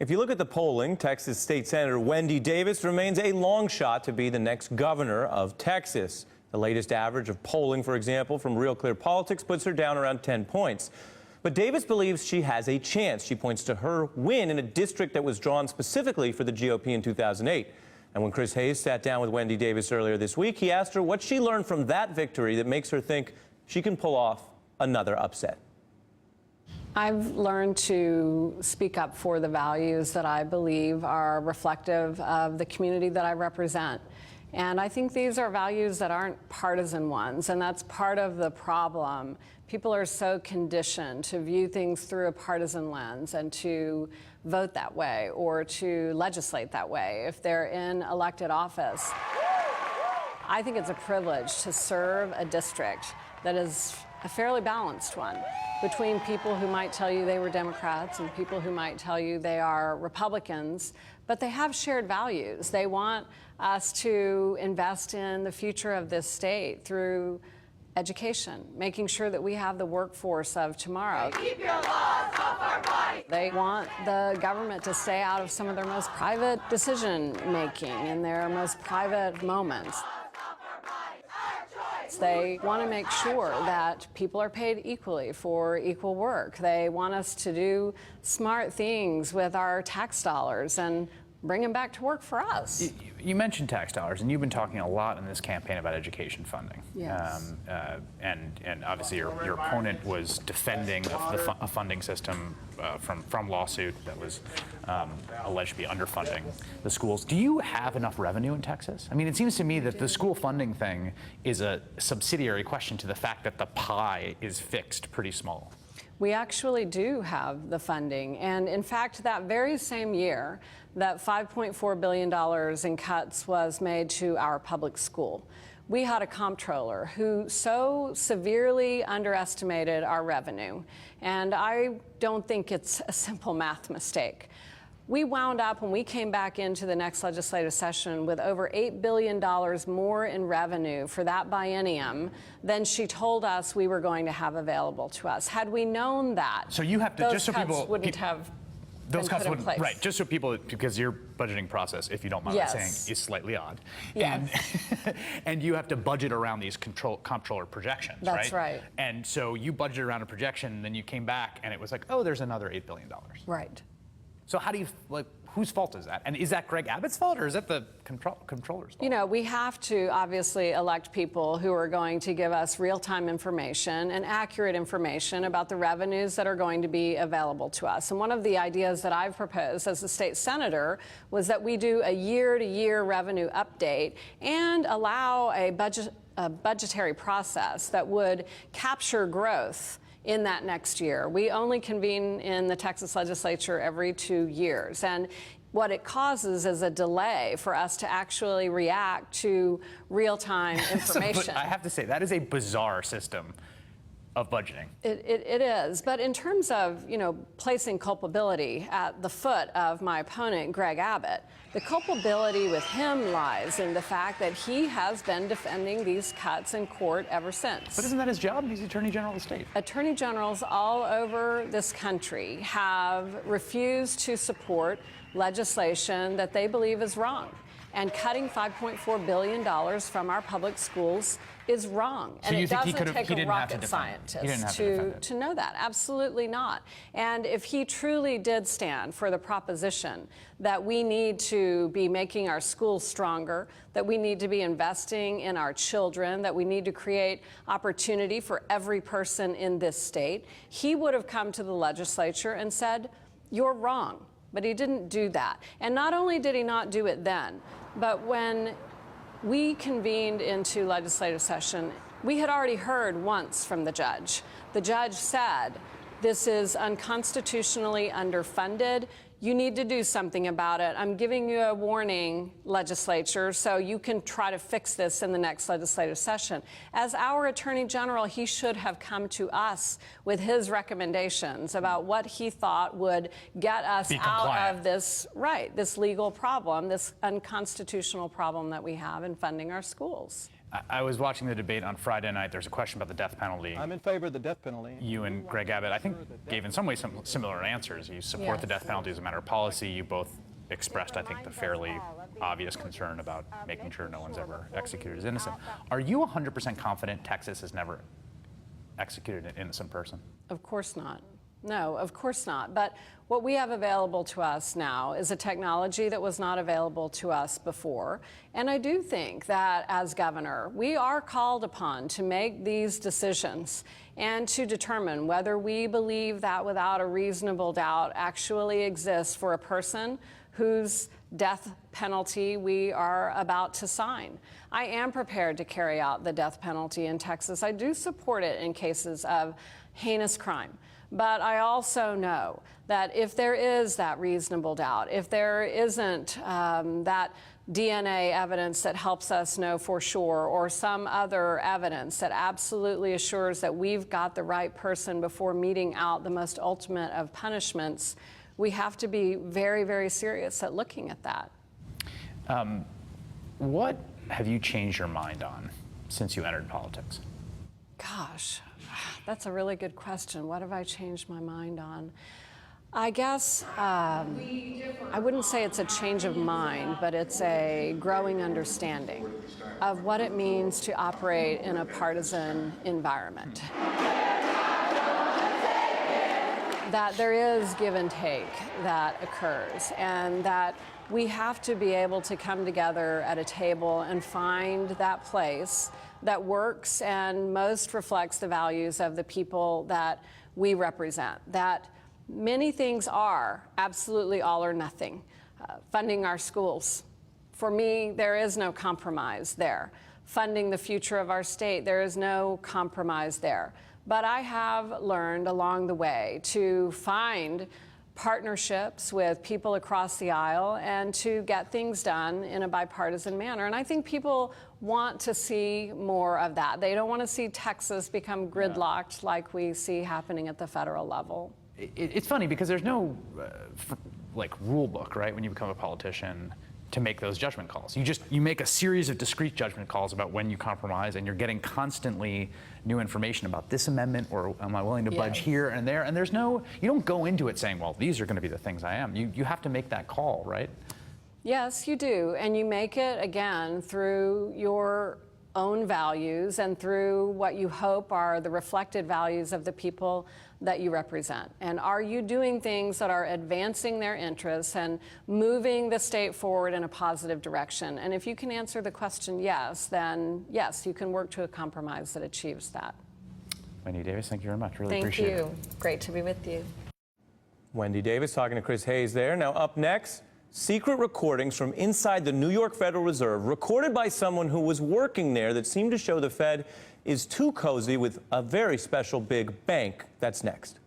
If you look at the polling, Texas State Senator Wendy Davis remains a long shot to be the next governor of Texas. The latest average of polling, for example, from Real Clear Politics puts her down around 10 points. But Davis believes she has a chance. She points to her win in a district that was drawn specifically for the GOP in 2008. And when Chris Hayes sat down with Wendy Davis earlier this week, he asked her what she learned from that victory that makes her think she can pull off another upset. I've learned to speak up for the values that I believe are reflective of the community that I represent. And I think these are values that aren't partisan ones, and that's part of the problem. People are so conditioned to view things through a partisan lens and to vote that way or to legislate that way if they're in elected office. I think it's a privilege to serve a district that is a fairly balanced one between people who might tell you they were Democrats and people who might tell you they are Republicans, but they have shared values. They want us to invest in the future of this state through education, making sure that we have the workforce of tomorrow. Keep your laws off our bodies. They want the government to stay out of some of their most private decision making in their most private moments. They want to make sure that people are paid equally for equal work. They want us to do smart things with our tax dollars and bring them back to work for us. You mentioned tax dollars, and you've been talking a lot in this campaign about education funding. Yes. And obviously your opponent was defending a funding system from lawsuit that was alleged to be underfunding the schools. Do you have enough revenue in Texas? I mean, it seems to me that the school funding thing is a subsidiary question to the fact that the pie is fixed pretty small. We actually do have the funding. And in fact, that very same year, that $5.4 billion in cuts was made to our public school. We had a comptroller who so severely underestimated our revenue. And I don't think it's a simple math mistake. We wound up, when we came back into the next legislative session, with over $8 billion more in revenue for that biennium than she told us we were going to have available to us. Had we known that, so you have to, those just so cuts people wouldn't have those been cuts put in wouldn't, place. right? Just so people, because your budgeting process, if you don't mind Yes. saying, is slightly odd, Yes. and you have to budget around these comptroller projections, That's right. And so you budgeted around a projection, and then you came back, and it was like, oh, there's another $8 billion. Right. So how do you, like, whose fault is that? And is that Greg Abbott's fault, or is that the comptroller's fault? You know, we have to obviously elect people who are going to give us real-time information and accurate information about the revenues that are going to be available to us. And one of the ideas that I've proposed as a state senator was that we do a year-to-year revenue update and allow a budgetary process that would capture growth in that next year. We only convene in the Texas legislature every 2 years. And what it causes is a delay for us to actually react to real-time information. But I have to say, that is a bizarre system of budgeting. It is. But in terms of, you know, placing culpability at the foot of my opponent, Greg Abbott, the culpability with him lies in the fact that he has been defending these cuts in court ever since. But isn't that his job? He's Attorney General of the state. Attorney generals all over this country have refused to support legislation that they believe is wrong. And cutting $5.4 billion from our public schools is wrong. So And you it think he doesn't take a didn't have to rocket defend it? He didn't have scientist to defend it. to know that. Absolutely not. And if he truly did stand for the proposition that we need to be making our schools stronger, that we need to be investing in our children, that we need to create opportunity for every person in this state, he would have come to the legislature and said, "You're wrong." But he didn't do that. And not only did he not do it then, but when we convened into legislative session, we had already heard once from the judge. The judge said, "This is unconstitutionally underfunded. You need to do something about it. I'm giving you a warning, legislature, so you can try to fix this in the next legislative session." As our Attorney General, he should have come to us with his recommendations about what he thought would get us out of this, this legal problem, this unconstitutional problem that we have in funding our schools. I was watching the debate on Friday night. There's a question about the death penalty. I'm in favor of the death penalty. You and Greg Abbott, I think, gave in some ways some similar answers. You support the death penalty as a matter of policy. You both expressed, I think, the fairly obvious concern about making sure no one's ever executed as innocent. Are you 100% confident Texas has never executed an innocent person? Of course not. No, of course not. But what we have available to us now is a technology that was not available to us before. And I do think that as governor, we are called upon to make these decisions and to determine whether we believe that without a reasonable doubt actually exists for a person whose death penalty we are about to sign. I am prepared to carry out the death penalty in Texas. I do support it in cases of heinous crime. But I also know that if there is that reasonable doubt, if there isn't that DNA evidence that helps us know for sure, or some other evidence that absolutely assures that we've got the right person before meting out the most ultimate of punishments, we have to be very, very serious at looking at that. What have you changed your mind on since you entered politics? Gosh, that's a really good question. What have I changed my mind on? I guess I wouldn't say it's a change of mind, but it's a growing understanding of what it means to operate in a partisan environment. That there is give and take that occurs, and that we have to be able to come together at a table and find that place that works and most reflects the values of the people that we represent. That many things are absolutely all or nothing. Funding our schools. For me, there is no compromise there. Funding the future of our state, there is no compromise there. But I have learned along the way to find partnerships with people across the aisle and to get things done in a bipartisan manner. And I think people want to see more of that. They don't want to see Texas become gridlocked like we see happening at the federal level. It's funny because there's no rule book, right, when you become a politician to make those judgment calls. You make a series of discrete judgment calls about when you compromise, and you're getting constantly new information about this amendment, or am I willing to budge here and there, and you don't go into it saying, well, these are going to be the things I am. You have to make that call, right? Yes, you do, and you make it, again, through your own values and through what you hope are the reflected values of the people that you represent. And are you doing things that are advancing their interests and moving the state forward in a positive direction? And if you can answer the question yes, then yes, you can work to a compromise that achieves that. Wendy Davis, thank you very much. Really appreciate it. Thank you. Great to be with you. Wendy Davis talking to Chris Hayes there. Now up next, secret recordings from inside the New York Federal Reserve recorded by someone who was working there that seemed to show the Fed is too cozy with a very special big bank. That's next.